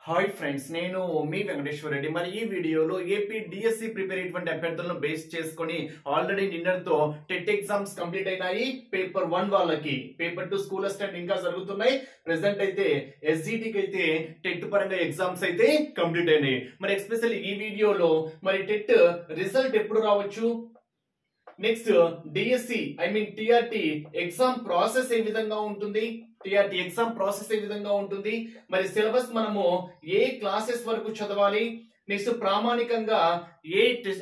Hi friends, నేను మీ వెంకటేశ్వర రెడ్డి. మరి ఈ వీడియోలో ఏపీ డిఎస్సి ప్రిపేర్ అయ్యేటువంటి అభ్యర్థులను బేస్ చేసుకొని ఆల్రెడీ నిన్నటితో టెట్ ఎగ్జామ్స్ కంప్లీట్ అయినాయి. పేపర్ 1 వాళ్ళకి, పేపర్ 2 స్కూల్ అసిస్టెంట్ ఇంకా జరుగుతున్నాయి. ప్రెసెంట్ అయితే ఎస్జిటికి అయితే టెట్ పరంగా ఎగ్జామ్స్ అయితే కంప్లీట్ అయినాయి. మరి ఎస్పెషల్లీ ఈ వీడియోలో మరి టెట్ రిజల్ట్ ఎప్పుడు రావచ్చు, next DSC TRT exam process ఏ విధంగా ఉంటుంది, టిఆర్టీ ఎగ్జామ్ ప్రాసెస్ ఏ విధంగా ఉంటుంది, మరి సిలబస్ మనము ఏ క్లాసెస్ వరకు చదవాలి, నెక్స్ట్ ప్రామాణికంగా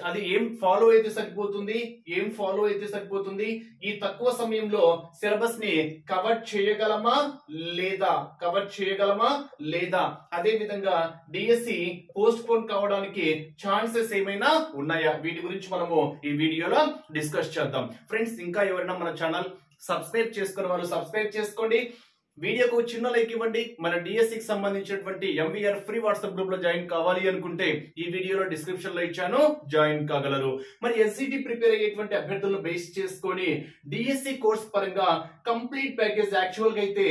అది ఏం ఫాలో అయితే సరిపోతుంది, ఈ తక్కువ సమయంలో సిలబస్ ని కవర్ చేయగలమా లేదా అదే విధంగా డిఎస్సి పోస్ట్ పోన్ కావడానికి ఛాన్సెస్ ఏమైనా ఉన్నాయా, వీటి గురించి మనము ఈ వీడియోలో డిస్కస్ చేద్దాం. ఫ్రెండ్స్, ఇంకా ఎవరైనా మన ఛానల్ సబ్స్క్రైబ్ చేసుకున్న వాళ్ళు సబ్స్క్రైబ్ చేసుకోండి. వీడియోకు చిన్న లైక్ ఇవ్వండి. మన డిఎస్సికి సంబంధించినటువంటి ఎంవీఆర్ ఫ్రీ వాట్సాప్ గ్రూప్ లో జాయిన్ కావాలి అనుకుంటే ఈ వీడియోలో డిస్క్రిప్షన్ లో ఇచ్చాను, జాయిన్ కాగలరు. మరి ఎస్జిటి ప్రిపేర్ అయ్యేటువంటి అభ్యర్థులను బేస్ చేసుకొని డిఎస్సి కోర్స్ పరంగా కంప్లీట్ ప్యాకేజ్ యాక్చువల్ గా అయితే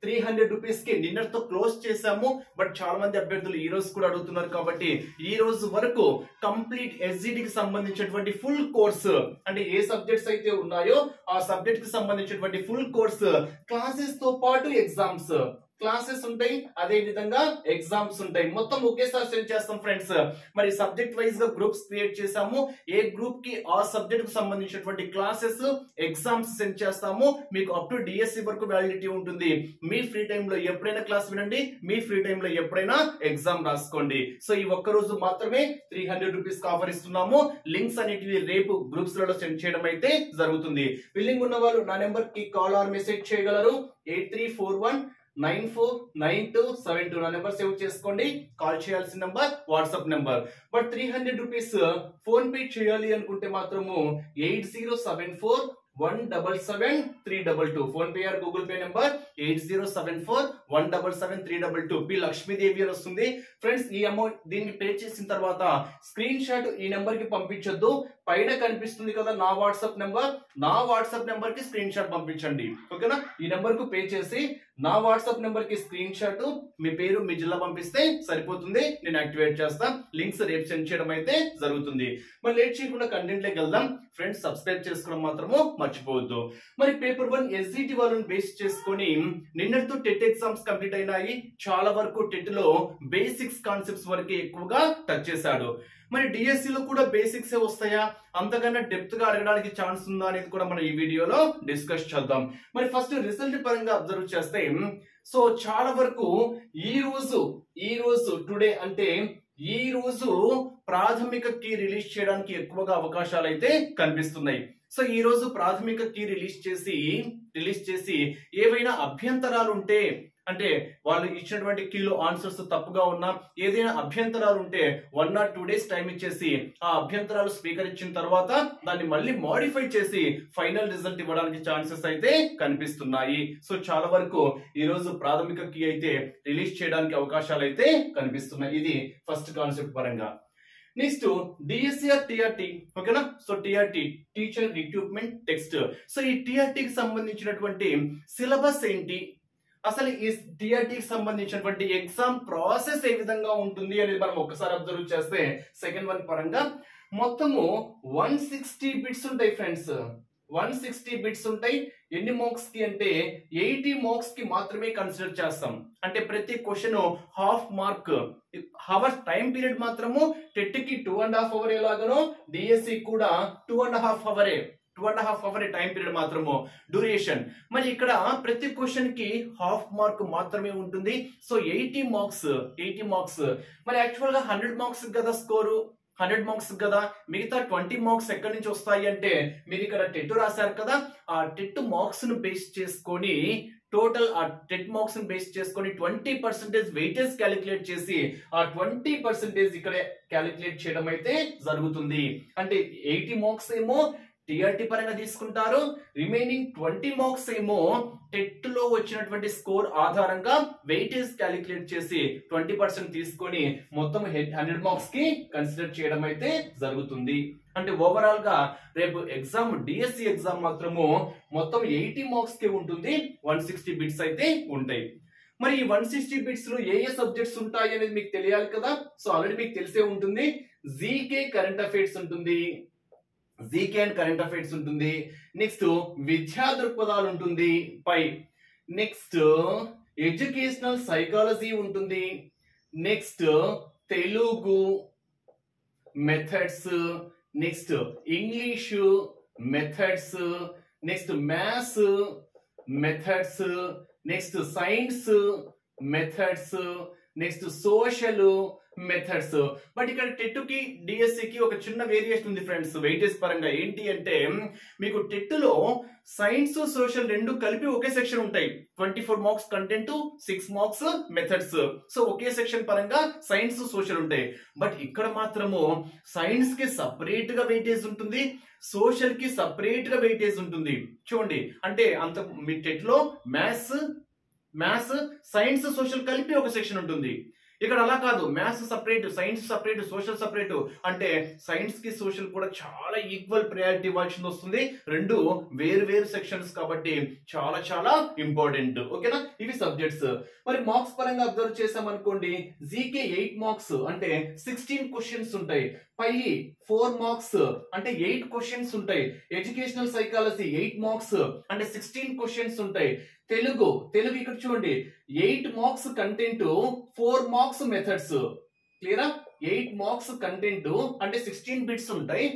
300 రూపీస్ కి నిన్నటితో క్లోజ్ చేశాము. బట్ చాలా మంది అభ్యర్థులు ఈ రోజు కూడా అడుగుతున్నారు కాబట్టి ఈ రోజు వరకు కంప్లీట్ ఎస్జిటికి సంబంధించినటువంటి ఫుల్ కోర్స్, అంటే ఏ సబ్జెక్ట్స్ అయితే ఉన్నాయో ఆ సబ్జెక్ట్ కి సంబంధించినటువంటి ఫుల్ కోర్స్ క్లాసెస్ తో పాటు ఎగ్జామ్స్, క్లాసెస్ ఉంటాయి, అదే విధంగా ఎగ్జామ్స్ ఉంటాయి. మొత్తం ఒకేసారి సెండ్ చేస్తాం ఫ్రెండ్స్. మరి సబ్జెక్ట్ వైజ్ గా గ్రూప్స్ క్రియేట్ చేసాము. ఏ గ్రూప్ కి ఆ సబ్జెక్ట్ కు సంబంధించినటువంటి క్లాసెస్, ఎగ్జామ్స్ సెండ్ చేస్తాము. మీకు అప్ టు డిఎస్సి వరకు వ్యాలిడిటీ ఉంటుంది. మీ ఫ్రీ టైమ్ లో ఎప్పుడైనా క్లాస్ వినండి, మీ ఫ్రీ టైమ్ లో ఎప్పుడైనా ఎగ్జామ్ రాసుకోండి. సో ఈ ఒక్క రోజు మాత్రమే 300 రూపీస్ ఆఫర్ ఇస్తున్నాము. లింక్స్ అనేటివి రేపు గ్రూప్స్ లలో సెండ్ చేయడం అయితే జరుగుతుంది. బిల్లింగ్ ఉన్న వాళ్ళు నా నెంబర్ కి కాల్ ఆర్ మెసేజ్ చేయగలరు. 8341949272 నా నెంబర్ సేవ్ చేసుకోండి. కాల్ చేయాల్సిన number WhatsApp number. But 300 rupees phone pay చేయాలి అనుకుంటే మాత్రము 8074177322 phone pay are Google pay number 8074177322 P Lakshmidevi అని వస్తుంది. ఫ్రెండ్స్, ఈ అమౌంట్ దీన్ని పే చేసిన తర్వాత స్క్రీన్ షాట్ ఈ నెంబర్ కి పంపించొద్దు. పైన కనిపిస్తుంది కదా నా వాట్సాప్ నెంబర్ కి స్క్రీన్ షాట్ పంపించండి. ఓకేనా? ఈ నెంబర్ కు పే చేసి నా వాట్సాప్ నెంబర్ కి స్క్రీన్ షాట్, మీ పేరు, మీ జిల్లా పంపిస్తే సరిపోతుంది. నేను యాక్టివేట్ చేస్తా. లింక్స్ రేపు సెండ్ చేయడం అయితే జరుగుతుంది. మరి లేట్ చేయకుండా కంటెంట్ లోకి వెళ్దాం. ఫ్రెండ్స్, సబ్స్క్రైబ్ చేసుకోవడం మాత్రము మర్చిపోవద్దు. మరి పేపర్ 1 ఎస్జిటి వాళ్ళని బేస్ చేసుకొని నిన్నటితో టెట్ ఎగ్జామ్స్ కంప్లీట్ అయినాయి. చాలా వరకు టెట్ లో బేసిక్స్ కాన్సెప్ట్స్ వరకు ఎక్కువగా టచ్ చేశాడు. మరి డిఎస్సి లో కూడా బేసిక్స్ వస్తాయా, అంతకన్నా డెప్త్ గా అడగడానికి ఛాన్స్ ఉందా అనేది కూడా మనం ఈ వీడియోలో డిస్కస్ చేద్దాం. మరి ఫస్ట్ రిజల్ట్ పరంగా అబ్జర్వ్ చేస్తే, సో చాలా వరకు ఈ రోజు టుడే అంటే ఈ రోజు ప్రాథమిక కీ రిలీజ్ చేయడానికి ఎక్కువగా అవకాశాలు అయితే కనిపిస్తున్నాయి. సో ఈ రోజు ప్రాథమిక కీ రిలీజ్ చేసి ఏవైనా అభ్యంతరాలు ఉంటే, అంటే వాళ్ళు ఇచ్చినటువంటి కీలో ఆన్సర్స్ తప్పుగా ఉన్నా, ఏదైనా అభ్యంతరాలు ఉంటే 1 or 2 days టైం ఇచ్చేసి ఆ అభ్యంతరాలు స్వీకరించిన తర్వాత దాన్ని మళ్ళీ మోడిఫై చేసి ఫైనల్ రిజల్ట్ ఇవ్వడానికి ఛాన్సెస్ అయితే కనిపిస్తున్నాయి. సో చాలా వరకు ఈ రోజు ప్రాథమిక కీ అయితే రిలీజ్ చేయడానికి అవకాశాలు అయితే కనిపిస్తున్నాయి. ఇది ఫస్ట్ కాన్సెప్ట్ పరంగా. Next DSC or TRT. ఓకేనా? So TRT, teacher recruitment text. So ఈ టిఆర్టీకి సంబంధించినటువంటి సిలబస్ ఏంటి, అసలు ఈ టిఆర్టీకి సంబంధించినటువంటి ఎగ్జామ్ ప్రాసెస్ ఏ విధంగా ఉంటుంది అనేది మనం ఒకసారి అబ్జర్వ్ చేస్తే, సెకండ్ వన్ పరంగా మొత్తము 160 బిట్స్ ఉంటాయి ఫ్రెండ్స్. 160 బిట్స్ ఉంటాయి. ఎన్ని మార్క్స్ కి అంటే 80 మార్క్స్ కి మాత్రమే కన్సిడర్ చేస్తాం. అంటే ప్రతి question half mark. Hour time period మాత్రము టెట్ కి 2.5 hours ఎలాగనో డిఎస్సి కూడా 2.5 hours టైం పీరియడ్ మాత్రము డ్యూరేషన్. మరి ఇక్కడ ప్రతి క్వశ్చన్ కి హాఫ్ మార్క్ మాత్రమే ఉంటుంది. So 80 marks. మరి యాక్చువల్ గా 100 మార్క్స్ కదా స్కోరు, 100 మార్క్స్ కదా. మిగతా 20 మార్క్స్ ఎక్కడి నుంచి వస్తాయి అంటే, మీరు ఇక్కడ టెట్ రాశారు కదా, ఆ టెట్ మార్క్స్ ను బేస్ చేసుకొని టోటల్ ఆ టెట్ మార్క్స్ ని బేస్ చేసుకొని 20% వెయిటేజ్ క్యాలిక్యులేట్ చేసి ఆ 20% ఇక్కడ క్యాలిక్యులేట్ చేయడం అయితే జరుగుతుంది. అంటే 80 మార్క్స్ ఏమో టిఆర్టీ పరంగా తీసుకుంటారు, రిమైనింగ్ 20 మార్క్స్ ఏమో టెట్ లో వచ్చినటువంటి స్కోర్ ఆధారంగా వెయిటేజ్ క్యాలిక్యులేట్ చేసి 20% తీసుకొని మొత్తం 100 మార్క్స్ కి కన్సిడర్ చేయడం అయితే జరుగుతుంది. అంటే ఓవరాల్ గా రేపు ఎగ్జామ్ డిఎస్సి ఎగ్జామ్ మాత్రము మొత్తం 80 మార్క్స్ కి ఉంటుంది. 160 బిట్స్ అయితే ఉంటాయి. మరి ఈ 160 బిట్స్ లో ఏ సబ్జెక్ట్స్ ఉంటాయి అనేది మీకు తెలియాలి కదా. సో ఆల్రెడీ మీకు తెలిసే ఉంటుంది. జీకే కరెంట్ అఫైర్స్ ఉంటుంది, జీకే అండ్ కరెంట్ అఫైర్స్ ఉంటుంది. నెక్స్ట్ విద్యా దృక్పథాలు ఉంటుంది. నెక్స్ట్ ఎడ్యుకేషనల్ సైకాలజీ ఉంటుంది. Next Telugu methods, next English methods, next maths methods, next science methods, next social methods. But ఇక్కడ టెట్ కి డిఎస్సి కి ఒక చిన్న వేరియేషన్ ఉంది ఫ్రెండ్స్ వెయిటేజ్ పరంగా. ఏంటి అంటే మీకు టెట్ లో సైన్స్ సోషల్ రెండు కలిపి ఒకే సెక్షన్ ఉంటాయి. 24 marks content, 6 marks methods. So ఒకే సెక్షన్ పరంగా సైన్స్ సోషల్ ఉంటాయి. బట్ ఇక్కడ మాత్రము సైన్స్ కి సపరేట్ గా వెయిటేజ్ ఉంటుంది, సోషల్ కి సపరేట్ గా వెయిటేజ్ ఉంటుంది. చూడండి, అంటే అంత మీ టెట్ లో మ్యాథ్స్ సైన్స్ సోషల్ కలిపి ఒక సెక్షన్ ఉంటుంది. ఇక్కడ అలా కాదు, maths separate, science separate, social separate. అంటే సైన్స్ కి సోషల్ కూడా చాలా ఈక్వల్ ప్రయారిటీ ఇవ్వాల్సి వస్తుంది. రెండు వేరు వేరు సెక్షన్స్ కాబట్టి చాలా చాలా ఇంపార్టెంట్. ఓకేనా, ఇవి సబ్జెక్ట్స్. మరి మార్క్స్ పరంగా అబ్జర్వ్ చేసాం అనుకోండి, జీకే 8 మార్క్స్ అంటే 16 క్వశ్చన్స్ ఉంటాయి. 4 మార్క్స్ అంటే 8 క్వశ్చన్స్ ఉంటాయి. ఎడ్యుకేషనల్ సైకాలజీ 8 మార్క్స్ అంటే 16 క్వశ్చన్స్ ఉంటాయి. తెలుగు ఇక్కడ చూడండి, 8 మార్క్స్ కంటెంట్, 4 మార్క్స్ మెథడ్స్. క్లియరా? 8 మార్క్స్ కంటెంట్ అంటే 16 బిట్స్ ఉంటాయి.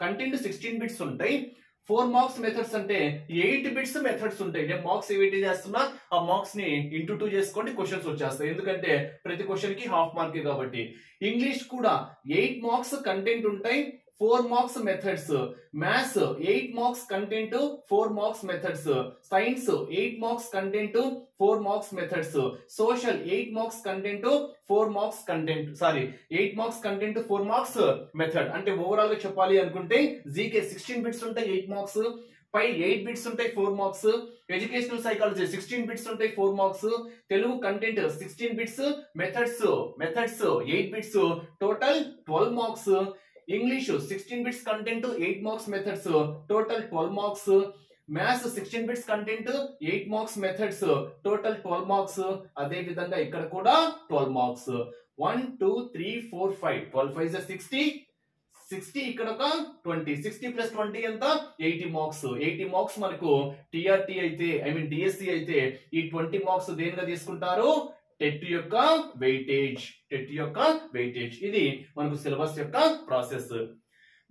కంటెంట్ 16 బిట్స్ ఉంటాయి. 4 మార్క్స్ మెథడ్స్ అంటే 8 బిట్స్ మెథడ్స్ ఉంటాయి. నేను మార్క్స్ ఏవైతే చేస్తున్నా ఆ మార్క్స్ ని ఇంటూ 2 చేసుకోండి, క్వశ్చన్స్ వచ్చేస్తాయి. ఎందుకంటే ప్రతి క్వశ్చన్ కి హాఫ్ మార్కే కాబట్టి. ఇంగ్లీష్ కూడా 8 మార్క్స్ కంటెంట్ ఉంటాయి, 4 marks methods. Maths 8 marks content, 4 marks methods. Science 8 marks content, 4 marks methods. Social 8 marks content, 4 marks content. 8 marks content, 4 marks method. అంటే ఓవరాల్ గా చెప్పాలి అనుకుంటే జీకే 16 బిట్స్ ఉంటాయి, 8 మార్క్స్. 8 బిట్స్ ఉంటాయి, 4 మార్క్స్. ఎడ్యుకేషనల్ సైకాలజీ 16 బిట్స్ ఉంటాయి, 4 marks. Telugu content 16 bits, methods 8 bits, total 12 marks. English 16 bits content, 8 marks methods, total 12 marks. Maths 16 bits content, 8 marks methods, total 12 marks. అదే విధంగా ఇక్కడ కూడా 12 మార్క్స్. 1 2 3 4 5 12 5 60, 60 ఇక్కడ ఒక 20, 60 ప్లస్ 20 ఎంత? 80 మార్క్స్. 80 మార్క్స్ మనకు టిఆర్టీ అయితే, డిఎస్సి అయితే ఈ 20 మార్క్స్ దేనిగా తీసుకుంటారు? టెట్ యొక్క వెయిటేజ్. ఇది మనకు సిలబస్ యొక్క ప్రాసెస్.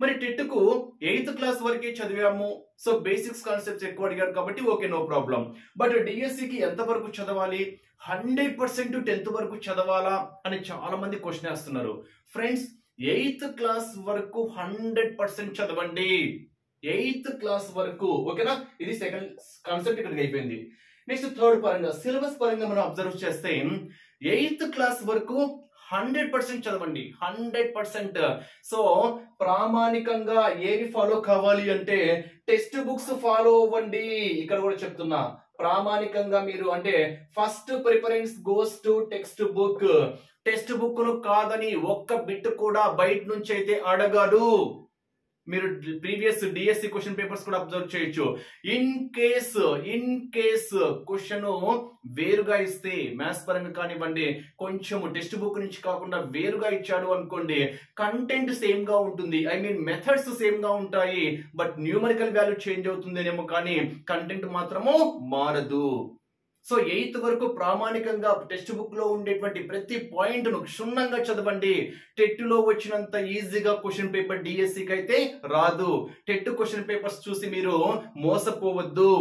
మరి టెట్ కు 8th క్లాస్ వరకే చదివాము. సో బేసిక్స్ కాన్సెప్ట్స్ ఎక్కువ అడిగారు కాబట్టి ఓకే, నో ప్రాబ్లం. బట్ డిఎస్సికి ఎంత వరకు చదవాలి? 100% 10th వరకు చదవాలా అని చాలా మంది క్వశ్చన్ వేస్తున్నారు. ఫ్రెండ్స్, 8th క్లాస్ వరకు 100% చదవండి. 8th క్లాస్ వరకు. ఓకేనా, ఇది సెకండ్ కాన్సెప్ట్ ఇక్కడికి అయిపోయింది. నెక్స్ట్ థర్డ్ పరంగా, సిలబస్ పరంగా మనం అబ్జర్వ్ చేస్తే 8th క్లాస్ వరకు 100% చదవండి. 100%. సో ప్రామాణికంగా ఏవి ఫాలో కావాలి అంటే టెక్స్ట్ బుక్స్ ఫాలో అవ్వండి. ఇక్కడ కూడా చెప్తున్నా, ప్రామాణికంగా మీరు అంటే first preference goes to text book. Text book ను కాదని ఒక్క బిట్ కూడా బయట నుంచి అయితే అడగడు. మీరు ప్రీవియస్ డిఎస్సి క్వశ్చన్ పేపర్స్ కూడా అబ్జర్వ్ చేయొచ్చు. ఇన్ కేస్ క్వశ్చన్ వేరుగా ఇస్తే, మ్యాథ్స్ పరంగా కానివ్వండి, కొంచెం టెక్స్ట్ బుక్ నుంచి కాకుండా వేరుగా ఇచ్చాడు అనుకోండి, కంటెంట్ సేమ్ గా ఉంటుంది, మెథడ్స్ సేమ్ గా ఉంటాయి. బట్ న్యూమరికల్ వాల్యూ చేంజ్ అవుతుందేమో కానీ కంటెంట్ మాత్రము మారదు. సో 8th వరకు ప్రామాణికంగా టెక్స్ట్ బుక్ లో ఉండేటువంటి ప్రతి పాయింట్ ను క్షుణ్ణంగా చదవండి. టెట్ లో వచ్చినంత ఈజీగా క్వశ్చన్ పేపర్ డిఎస్సికి అయితే రాదు. టెట్ క్వశ్చన్ పేపర్స్ చూసి మీరు మోసపోవద్దు.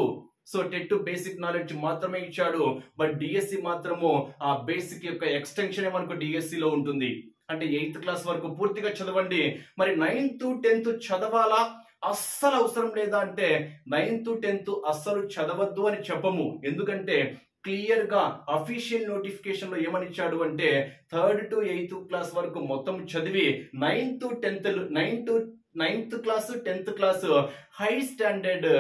సో టెట్ బేసిక్ నాలెడ్జ్ మాత్రమే ఇచ్చాడు, బట్ డిఎస్సి మాత్రము ఆ బేసిక్ యొక్క ఎక్స్టెన్షన్ మనకు డిఎస్సి లో ఉంటుంది. అంటే 8th క్లాస్ వరకు పూర్తిగా చదవండి. మరి 9th 10th చదవాలా? అస్సలు అవసరం లేదా అంటే 9th 10th అస్సలు చదవద్దు అని చెప్పము. ఎందుకంటే క్లియర్ గా అఫీషియల్ నోటిఫికేషన్ లో ఏమని ఇచ్చాడు అంటే 3rd to 8th క్లాస్ వరకు మొత్తం చదివి 9th class 10th class high standard,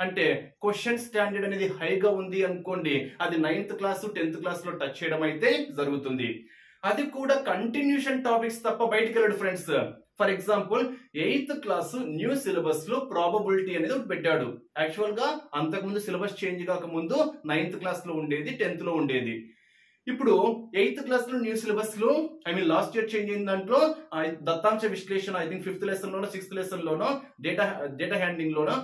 అంటే క్వశ్చన్ స్టాండర్డ్ అనేది హైగా ఉంది అనుకోండి, అది 9th క్లాస్ 10th క్లాస్ లో టచ్ చేయడం అయితే జరుగుతుంది. అది కూడా కంటిన్యూషన్ టాపిక్స్ తప్ప బయటికి వెళ్ళడు friends. For example 8th class new syllabus లో ప్రాబబిలిటీ అనేది ఒకటి పెట్టాడు. యాక్చువల్ గా అంతకుముందు సిలబస్ చేంజ్ కాక ముందు 9th క్లాస్ లో ఉండేది, 10th లో ఉండేది. ఇప్పుడు 8th క్లాస్ లో న్యూ సిలబస్ లో లాస్ట్ ఇయర్ చేంజ్ అయిన దాంట్లో దత్తాంశ విశ్లేషణ ఐ థింక్ 5th లెసన్ లోనో 6th లెసన్ లోనో డేటా హ్యాండ్లింగ్ లోనో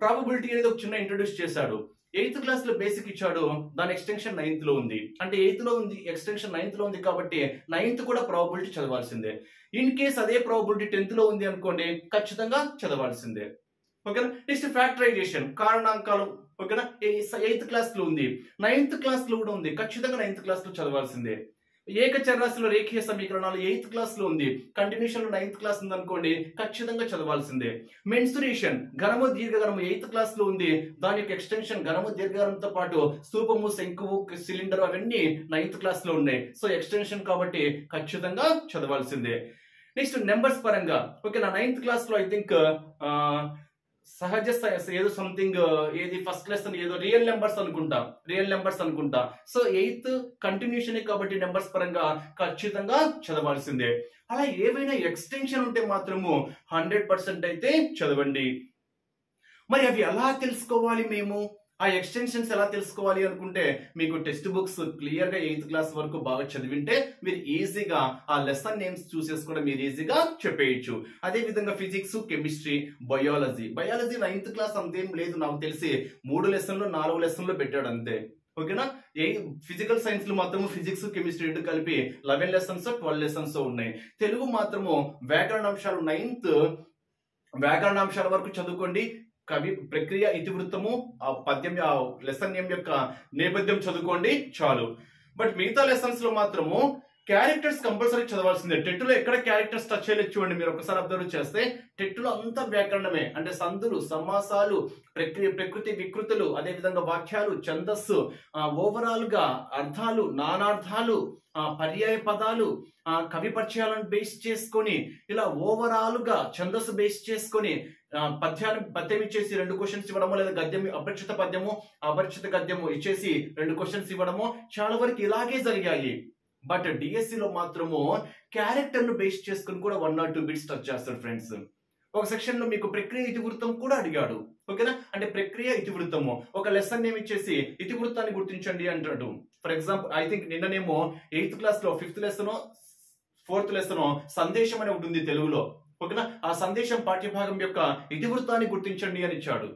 ప్రాబబిలిటీ అనేది ఒక చిన్న ఇంట్రొడ్యూస్ చేశాడు. 8th క్లాస్ లో బేసిక్ ఇచ్చాడు, దాని ఎక్స్టెన్షన్ 9th లో ఉంది. అంటే 8th లో ఉంది, ఎక్స్టెన్షన్ 9th లో ఉంది కాబట్టి 9th కూడా ప్రాబబిలిటీ చదవాల్సిందే. ఇన్ కేస్ అదే ప్రాబబిలిటీ 10th లో ఉంది అనుకోండి, ఖచ్చితంగా చదవాల్సిందే. ఓకేనా. నెక్స్ట్ ఫ్యాక్టరైజేషన్, కారణాంకాలు. ఓకేనా. 8th క్లాస్ లో ఉంది, 9th క్లాస్ లో కూడా ఉంది, ఖచ్చితంగా 9th క్లాస్ లో చదవాల్సిందే. ఏకచరరాశిలో రేఖీయ సమీకరణాలు 8th క్లాస్ లో ఉంది, కంటిన్యూషన్ లో 9th క్లాస్ ఉంది అనుకోండి, ఖచ్చితంగా చదవాల్సిందే. మెన్సురేషన్, ఘనము దీర్ఘఘనము 8th క్లాస్ లో ఉంది, దాని యొక్క ఎక్స్టెన్షన్ ఘనము దీర్ఘఘనంతో పాటు స్తూపము శంకువు సిలిండర్ అవన్నీ 9th క్లాస్ లో ఉన్నాయి. సో ఎక్స్టెన్షన్ కాబట్టి ఖచ్చితంగా చదవాల్సిందే. నెక్స్ట్ నెంబర్స్ పరంగా ఓకేనా, 9th క్లాస్ లో ఐ థింక్ సహజ ఏదో సంథింగ్ ఏది ఫస్ట్ లెసన్ ఏదో రియల్ నెంబర్స్ అనుకుంటా. సో 8th కంటిన్యూషన్ కాబట్టి నెంబర్స్ పరంగా ఖచ్చితంగా చదవాల్సిందే. అలా ఏవైనా ఎక్స్టెన్షన్ ఉంటే మాత్రము 100% అయితే చదవండి. మరి అవి ఎలా తెలుసుకోవాలి, మేము ఆ ఎక్స్టెన్షన్స్ ఎలా తెలుసుకోవాలి అనుకుంటే, మీకు టెక్స్ట్ బుక్స్ క్లియర్ గా 8th క్లాస్ వరకు బాగా చదివింటే మీరు ఈజీగా ఆ లెసన్ నేమ్స్ చూసేసి కూడా మీరు ఈజీగా చెప్పేయచ్చు. అదే విధంగా physics, chemistry, biology 9th class అంతేం లేదు, నాకు తెలిసి 3 లెసన్లు 4 లెసన్లు పెట్టాడు అంతే. ఓకేనా. ఫిజికల్ సైన్స్ లో మాత్రము ఫిజిక్స్, కెమిస్ట్రీ రెండు కలిపి 11 లెసన్స్ 12 లెసన్స్ ఉన్నాయి. తెలుగు మాత్రము వ్యాకరణాంశాలు 9th వ్యాకరణాంశాల వరకు చదువుకోండి. కవి ప్రక్రియ ఇతివృత్తము ఆ పద్యం లెసన్ నేమ్ యొక్క నేపథ్యం చదువుకోండి చాలు. బట్ మిగతా లెసన్స్ లో మాత్రము క్యారెక్టర్స్ కంపల్సరీ చదవాల్సిందే. టెట్లో ఎక్కడ క్యారెక్టర్స్ టచ్ చేయలేదు చూడండి, మీరు ఒకసారి అబ్జర్వ్ చేస్తే టెట్లో అంతా వ్యాకరణమే. అంటే సందులు, సమాసాలు, ప్రకృతి వికృతులు, అదే విధంగా వాక్యాలు, ఛందస్సు, ఓవరాల్ గా అర్థాలు, నానార్థాలు, పర్యాయ పదాలు, కవి పరిచయాలను బేస్ చేసుకొని ఇలా ఓవరాల్ గా ఛందస్సు బేస్ చేసుకొని పద్యం ఇచ్చేసి 2 క్వశ్చన్స్ ఇవ్వడము, లేదా గద్యం అపరిచిత పద్యము అపరిచిత గద్యము ఇచ్చేసి 2 క్వశ్చన్స్ ఇవ్వడము చాలా వరకు ఇలాగే జరిగాయి. బట్ డిఎస్సి లో మాత్రము క్యారెక్టర్ ను బేస్ చేసుకుని కూడా 1 or 2 బిట్స్ టచ్ చేస్తాడు ఫ్రెండ్స్. ఒక సెక్షన్ లో మీకు ప్రక్రియ ఇతివృత్తం కూడా అడిగాడు. ఓకేనా. అంటే ప్రక్రియ ఇతివృత్తము ఒక లెసన్ నేమ్ ఇచ్చేసి ఇతివృత్తాన్ని గుర్తించండి అంటాడు. ఫర్ ఎగ్జాంపుల్ ఐ థింక్ నిన్ననేమో 8th క్లాస్ లో 5th లెసన్ 4th లెసన్ సందేశం అని ఒకటి ఉంది తెలుగులో. ఓకేనా. ఆ సందేశం పాఠ్యభాగం యొక్క ఇతివృత్తాన్ని గుర్తించండి అని ఇచ్చాడు.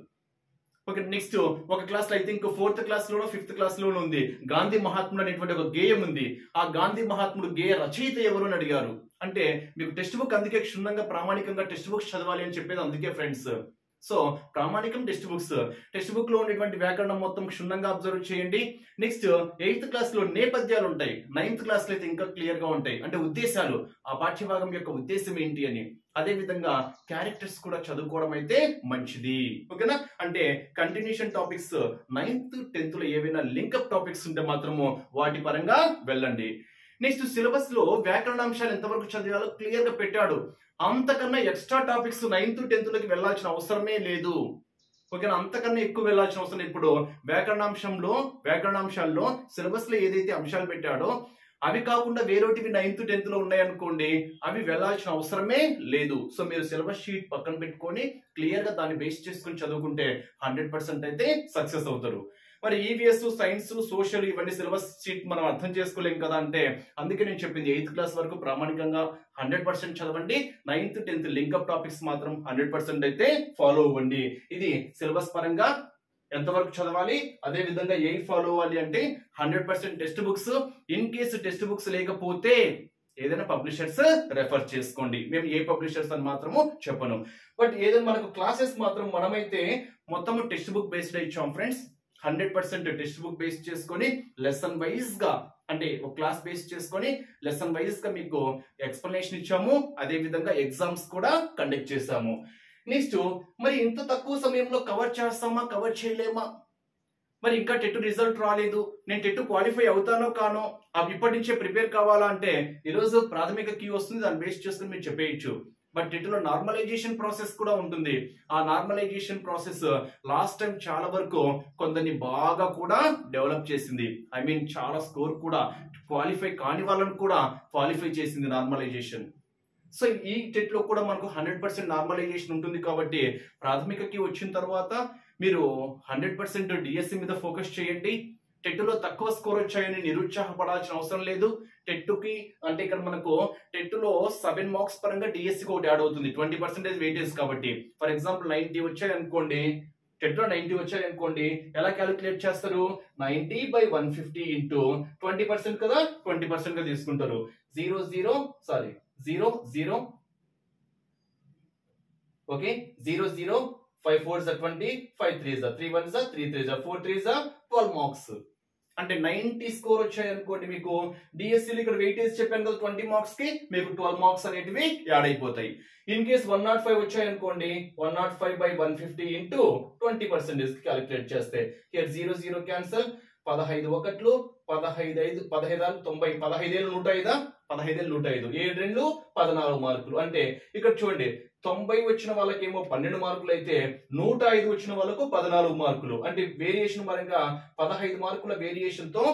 ఓకే. నెక్స్ట్ ఒక క్లాస్ లో ఐ థింక్ 4th క్లాస్ లోనో 5th క్లాస్ లోనో ఉంది, గాంధీ మహాత్ముడు అనేటువంటి ఒక గేయం ఉంది. ఆ గాంధీ మహాత్ముడు గేయ రచయిత ఎవరు అని అడిగారు. అంటే మీకు టెక్స్ట్ బుక్ అందుకే క్షుణ్ణంగా ప్రామాణికంగా టెక్స్ట్ బుక్స్ చదవాలి అని చెప్పేది అందుకే ఫ్రెండ్స్. సో ప్రామాణికం టెక్స్ట్ బుక్ లో ఉండేటువంటి వ్యాకరణం మొత్తం క్షుణ్ణంగా అబ్జర్వ్ చేయండి. నెక్స్ట్ 8th క్లాస్ లో నేపథ్యాలు ఉంటాయి, 9th క్లాస్ లో అయితే ఇంకా క్లియర్ గా ఉంటాయి. అంటే ఉద్దేశాలు, ఆ పాఠ్యభాగం యొక్క ఉద్దేశం ఏంటి అని. అదే విధంగా క్యారెక్టర్స్ కూడా చదువుకోవడం అయితే మంచిది. ఓకేనా. అంటే కంటిన్యూషన్ టాపిక్స్ 9th 10th లో ఏవైనా లింకప్ టాపిక్స్ ఉంటే మాత్రము వాటి పరంగా వెళ్ళండి. నెక్స్ట్ సిలబస్ లో వ్యాకరణాంశాలు ఎంతవరకు చదివాలో క్లియర్ గా పెట్టాడు. అంతకన్నా ఎక్స్ట్రా టాపిక్స్ 9th 10th లోకి వెళ్లాల్సిన అవసరమే లేదు. ఓకేనా. అంతకన్నా ఎక్కువ వెళ్లాల్సిన అవసరం. ఇప్పుడు వ్యాకరణాంశాల్లో సిలబస్ లో ఏదైతే అంశాలు పెట్టాడో అవి కాకుండా వేరేటివి 9th 10th లో ఉన్నాయనుకోండి, అవి వెళ్లాల్సిన అవసరమే లేదు. సో మీరు సిలబస్ షీట్ పక్కన పెట్టుకొని క్లియర్ గా దాన్ని బేస్ చేసుకుని చదువుకుంటే 100% అయితే సక్సెస్ అవుతారు. మరి ఈవీఎస్, సైన్స్, సోషల్ ఇవన్నీ సిలబస్ షీట్ మనం అర్థం చేసుకోలేం కదా. అంటే అందుకే నేను చెప్పింది 8th క్లాస్ వరకు ప్రామాణికంగా 100% చదవండి. 9th 10th లింకప్ టాపిక్స్ మాత్రం 100% అయితే ఫాలో అవ్వండి. ఇది సిలబస్ పరంగా ఎంతవరకు చదవాలి, అదే విధంగా ఏం ఫాలో అవ్వాలి అంటే 100% text books. In case text books లేకపోతే ఏదైనా పబ్లిషర్స్ రెఫర్ చేసుకోండి. మేము ఏ పబ్లిషర్స్ అని మాత్రము చెప్పను. బట్ ఏదైనా మనకు క్లాసెస్ మాత్రం మనమైతే మొత్తం టెక్స్ట్ బుక్ బేస్డ్ ఇచ్చాం ఫ్రెండ్స్. 100% టెక్స్ట్ బుక్ బేస్ చేసుకొని లెసన్ వైజ్ గా, అంటే ఒక క్లాస్ బేస్ చేసుకొని లెసన్ వైజ్ గా మీకు ఎక్స్ప్లెనేషన్ ఇచ్చాము. అదే విధంగా ఎగ్జామ్స్ కూడా కండక్ట్ చేసాము. నెక్స్ట్ మరి ఇంత తక్కువ సమయంలో కవర్ చేస్తామా, కవర్ చేయలేమా? మరి ఇంకా టెట్ రిజల్ట్ రాలేదు, నేను టెట్ క్వాలిఫై అవుతానో కానో, ఇప్పటి నుంచే ప్రిపేర్ కావాలా అంటే ఈరోజు ప్రాథమిక కీ వస్తుంది, దాన్ని బేస్ చేసుకుని మీరు చెప్పేయచ్చు. బట్ టెట్ లో నార్మలైజేషన్ ప్రాసెస్ కూడా ఉంటుంది. ఆ నార్మలైజేషన్ ప్రాసెస్ లాస్ట్ టైం చాలా వరకు కొందరిని బాగా కూడా డెవలప్ చేసింది. ఐ మీన్ చాలా స్కోర్ కూడా క్వాలిఫై కాని వాళ్ళని కూడా క్వాలిఫై చేసింది నార్మలైజేషన్. సో ఈ టెట్ లో కూడా మనకు 100% నార్మలైజేషన్ ఉంటుంది. కాబట్టి ప్రాథమికకి వచ్చిన తర్వాత మీరు 100% డిఎస్సి మీద ఫోకస్ చేయండి. టెట్లో తక్కువ స్కోర్ వచ్చాయని నిరుత్సాహపడాల్సిన అవసరం లేదు. టెట్కి అంటే ఇక్కడ మనకు టెట్లో 7 మార్క్స్ పరంగా డిఎస్సికి ఒకటి యాడ్ అవుతుంది, 20% వెయిటేజ్ కాబట్టి. ఫర్ ఎగ్జాంపుల్ 90 వచ్చాయి అనుకోండి, టెట్లో 90 వచ్చాయి అనుకోండి, ఎలా క్యాలిక్యులేట్ చేస్తారు? 90/150 ఇంటూ 20% కదా, 20% గా తీసుకుంటారు. 0 okay, 0 5 4s 20, 5 3s 3 1s 3 3s 4 3s 12 marks. అంటే 90 స్కోర్ వచ్చాయి అనుకోండి, మీకు డిఎస్సి ఇక్కడ వెయిటేజ్ చెప్పాను కదా 20 మార్క్స్ కి, మీకు 12 మార్క్స్ అనేటివి యాడ్ అయిపోతాయి. ఇన్ కేస్ 105 వచ్చాయి అనుకోండి, 105/150 ఇంటూ 20% క్యాలిక్యులేట్ చేస్తే హియర్ 0 క్యాన్సల్, 15 ఒకట్లు 15 15 90, 15 105 15 105, 7 2 14 మార్కులు. అంటే ఇక్కడ చూడండి 90 వచ్చిన వాళ్ళకేమో 12 మార్కులు అయితే 105 వచ్చిన వాళ్ళకు 14 మార్కులు. అంటే వేరియేషన్ పరంగా 15 మార్కుల వేరియేషన్ తో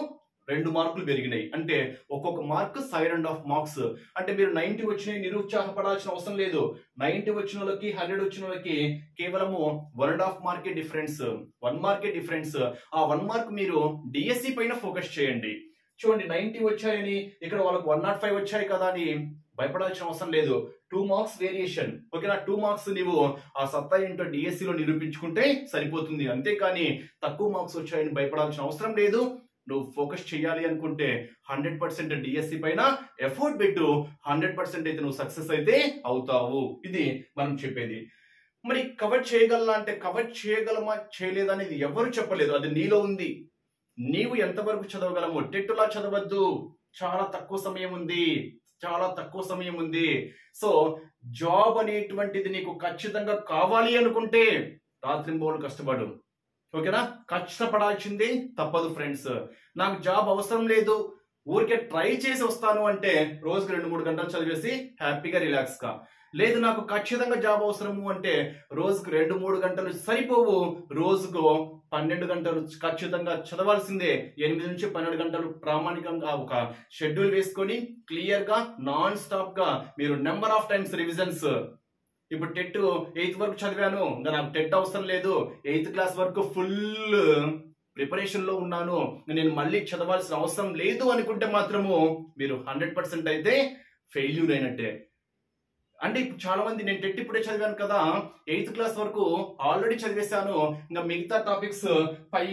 2 మార్కులు పెరిగినాయి. అంటే ఒక్కొక్క మార్క్ 7.5 మార్క్స్. అంటే మీరు 90 వచ్చినాయి నిరుత్సాహపడాల్సిన అవసరం లేదు. 90 వచ్చిన వాళ్ళకి 100 వచ్చిన వాళ్ళకి కేవలము 1.5 మార్కే డిఫరెన్స్, 1 మార్కే డిఫరెన్స్. ఆ 1 మార్క్ మీరు డిఎస్సి పైన ఫోకస్ చేయండి. చూడండి 90 వచ్చాయని ఇక్కడ వాళ్ళకు 105 వచ్చాయి కదా అని భయపడాల్సిన అవసరం లేదు. 2 మార్క్స్ వేరియేషన్. ఓకేనా, 2 మార్క్స్ నీవు ఆ సత్తా ఏంటో డిఎస్సిలో నిరూపించుకుంటే సరిపోతుంది. అంతేకాని తక్కువ మార్క్స్ వచ్చాయని భయపడాల్సిన అవసరం లేదు. నువ్వు ఫోకస్ చేయాలి అనుకుంటే 100% డిఎస్సి పైన ఎఫర్ట్ పెట్టు, 100% అయితే నువ్వు సక్సెస్ అయితే అవుతావు. ఇది మనం చెప్పేది. మరి కవర్ చేయగలనా అంటే కవర్ చేయగలమా చేయలేదా అనేది ఎవరు చెప్పలేదు, అది నీలో ఉంది. నీవు ఎంతవరకు చదవగలము. టెట్టులా చదవద్దు, చాలా తక్కువ సమయం ఉంది, చాలా తక్కువ సమయం ఉంది. సో జాబ్ అనేటువంటిది నీకు ఖచ్చితంగా కావాలి అనుకుంటే రాత్రింబోలు కష్టపడు. ఓకేనా, కష్టపడాల్సిందే తప్పదు ఫ్రెండ్స్. నాకు జాబ్ అవసరం లేదు, ఊరికే ట్రై చేసి వస్తాను అంటే రోజుకి 2-3 గంటలు చదివేసి హ్యాపీగా రిలాక్స్ గా. లేదు నాకు ఖచ్చితంగా జాబ్ అవసరము అంటే రోజుకు 2-3 గంటలు సరిపోవు, రోజుకు 12 గంటలు ఖచ్చితంగా చదవాల్సిందే. 8 నుంచి 12 గంటలు ప్రామాణికంగా ఒక షెడ్యూల్ వేసుకొని క్లియర్ గా నాన్ స్టాప్ గా మీరు నెంబర్ ఆఫ్ టైమ్స్ రివిజన్స్. ఇప్పుడు టెట్ 8th వరకు చదివాను, ఇంకా నాకు టెట్ అవసరం లేదు, 8th క్లాస్ వరకు ఫుల్ ప్రిపరేషన్ లో ఉన్నాను, నేను మళ్ళీ చదవాల్సిన అవసరం లేదు అనుకుంటే మాత్రము మీరు 100% అయితే ఫెయిల్యూర్ అయినట్టే. అంటే ఇప్పుడు చాలా మంది నేను టెట్ ఇప్పుడే చదివాను కదా, 8th క్లాస్ వరకు ఆల్రెడీ చదివేశాను, ఇంకా మిగతా టాపిక్స్ పై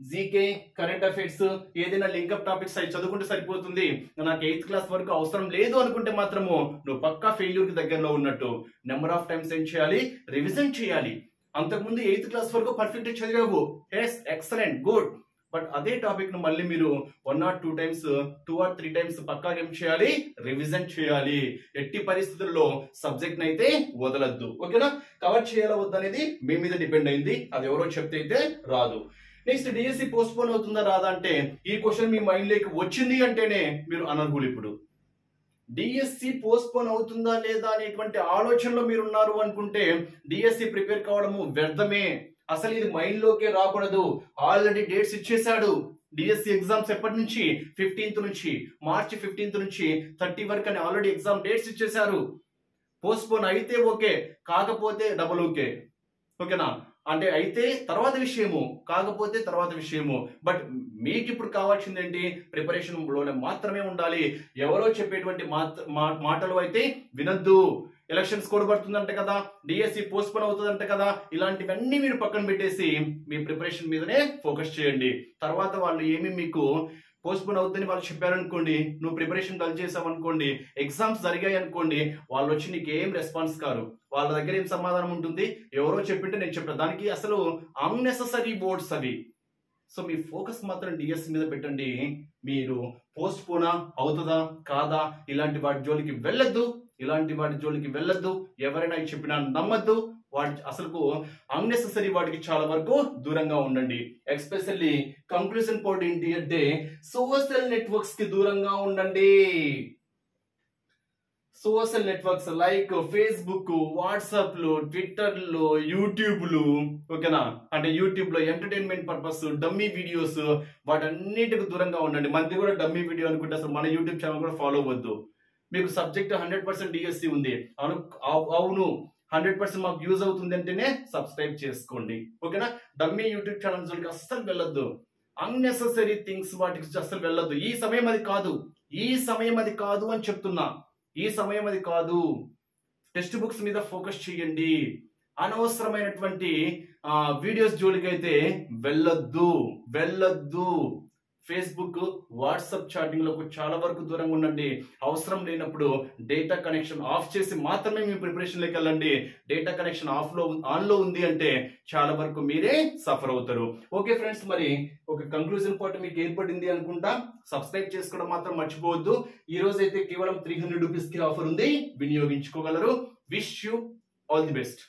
జీకే కరెంట్ అఫైర్స్ ఏదైనా లింకప్ టాపిక్స్ అవి చదువుకుంటే సరిపోతుంది, నాకు 8th క్లాస్ వరకు అవసరం లేదు అనుకుంటే మాత్రము నువ్వు పక్కా ఫెయిల్యూర్ కి దగ్గరలో ఉన్నట్టు. నెంబర్ ఆఫ్ టైమ్స్ ఏం చేయాలి, రివిజన్ చేయాలి. అంతకుముందు 8th క్లాస్ వరకు పర్ఫెక్ట్ చదివావు, ఎస్ ఎక్సలెంట్ గుడ్, బట్ అదే టాపిక్ ను మళ్ళీ మీరు 1 or 2 times 2 or 3 times పక్కా ఏం చేయాలి, రివిజన్ చేయాలి. ఎట్టి పరిస్థితుల్లో సబ్జెక్ట్ అయితే వదలద్దు. ఓకేనా, కవర్ చేయాలా వద్దనేది మీ మీద డిపెండ్ అయింది, అది ఎవరో చెప్తే అయితే రాదు. నెక్స్ట్ డిఎస్సి పోస్ట్ పోన్ అవుతుందా రాదా అంటే ఈ క్వశ్చన్ మీ మైండ్ లోకి వచ్చింది అంటేనే మీరు అనర్హులు. ఇప్పుడు డిఎస్సి పోస్ట్ పోన్ అవుతుందా లేదా అనేటువంటి ఆలోచనలో మీరు ఉన్నారు అనుకుంటే డిఎస్సి ప్రిపేర్ కావడము వ్యర్థమే. అసలు ఇది మైండ్ లోకే రాకూడదు. ఆల్రెడీ డేట్స్ ఇచ్చేశాడు. డిఎస్సి ఎగ్జామ్స్ ఎప్పటి నుంచి, 15th నుంచి, మార్చి 15th నుంచి 30 వరకు అని ఆల్రెడీ ఎగ్జామ్ డేట్స్ ఇచ్చేశారు. పోస్ట్ పోన్ అయితే ఓకే, కాకపోతే డబుల్ ఓకే. ఓకేనా, అంటే అయితే తర్వాత విషయము, కాకపోతే తర్వాత విషయము. బట్ మీకు ఇప్పుడు కావాల్సింది ఏంటి, ప్రిపరేషన్ లోనే మాత్రమే ఉండాలి. ఎవరో చెప్పేటువంటి మాటలు అయితే వినద్దు. ఎలక్షన్స్ కోడ్ పడుతుందంటే కదా, డిఎస్సి పోస్ట్ పోన్ అవుతుందంటే కదా, ఇలాంటివన్నీ మీరు పక్కన పెట్టేసి మీ ప్రిపరేషన్ మీదనే ఫోకస్ చేయండి. తర్వాత వాళ్ళు ఏమి మీకు పోస్ట్ పోన్ అవుతుందని వాళ్ళు చెప్పారనుకోండి, నువ్వు ప్రిపరేషన్ డల్ చేసావు అనుకోండి, ఎగ్జామ్స్ జరిగాయి అనుకోండి, వాళ్ళు వచ్చి నీకు ఏం రెస్పాన్స్ కారు. వాళ్ళ దగ్గర ఏం సమాధానం ఉంటుంది, ఎవరో చెప్పింటే నేను చెప్పాను, దానికి అసలు అన్నెసెసరీ బోర్డ్స్ అవి. సో మీ ఫోకస్ మాత్రం డిఎస్సి మీద పెట్టండి. మీరు పోస్ట్ పోనా అవుతుందా కాదా ఇలాంటి వాటి జోలికి వెళ్ళొద్దు, ఇలాంటి వాటి జోలికి వెళ్ళొద్దు. ఎవరైనా చెప్పినా నమ్మద్దు. వాటి అసలు అన్నెసెసరీ వాటికి చాలా వరకు దూరంగా ఉండండి. ఎస్పెషల్లీ కంక్లూజన్ పాయింట్ ఏంటి అంటే సోషల్ నెట్వర్క్స్ కి దూరంగా ఉండండి. సోషల్ నెట్వర్క్స్ లైక్ ఫేస్బుక్, వాట్సాప్లు, ట్విట్టర్లు, యూట్యూబ్లు. ఓకేనా, అంటే యూట్యూబ్ లో ఎంటర్టైన్మెంట్ పర్పస్ డమ్మీ వీడియోస్, వాటన్నిటికి దూరంగా ఉండండి. మనది కూడా డమ్మీ వీడియో అనుకుంటే అసలు మన యూట్యూబ్ ఛానల్ కూడా ఫాలో అవ్వద్దు. మీకు సబ్జెక్ట్ 100% డిఎస్సి ఉంది, అవును 100% మాకు యూజ్ అవుతుంది అంటేనే సబ్స్క్రైబ్ చేసుకోండి. ఓకేనా, డమ్మీ యూట్యూబ్ ఛానల్ జోలికి అస్సలు వెళ్ళొద్దు. అన్నెసెసరీ థింగ్స్ వాటికి అసలు వెళ్ళొద్దు. ఈ సమయం అది కాదు, ఈ సమయం అది కాదు అని చెప్తున్నా. ఈ సమయం అది కాదు. టెక్స్ట్ బుక్స్ మీద ఫోకస్ చేయండి. అనవసరమైనటువంటి వీడియోస్ జోలికైతే వెళ్ళొద్దు. ఫేస్బుక్, వాట్సాప్ చాటింగ్ లకు చాలా వరకు దూరంగా ఉండండి. అవసరం లేనప్పుడు డేటా కనెక్షన్ ఆఫ్ చేసి మాత్రమే మీ ప్రిపరేషన్లోకి వెళ్ళండి. డేటా కనెక్షన్ ఆన్ లో ఉంది అంటే చాలా వరకు మీరే సఫర్ అవుతారు. ఓకే ఫ్రెండ్స్, మరి ఒక కంక్లూజన్ పార్ట్ మీకు ఏర్పడింది అనుకుంటా. సబ్స్క్రైబ్ చేసుకోవడం మాత్రం మర్చిపోవద్దు. ఈ రోజు అయితే కేవలం 300 రూపీస్ కి ఆఫర్ ఉంది, వినియోగించుకోగలరు. Wish you all the best.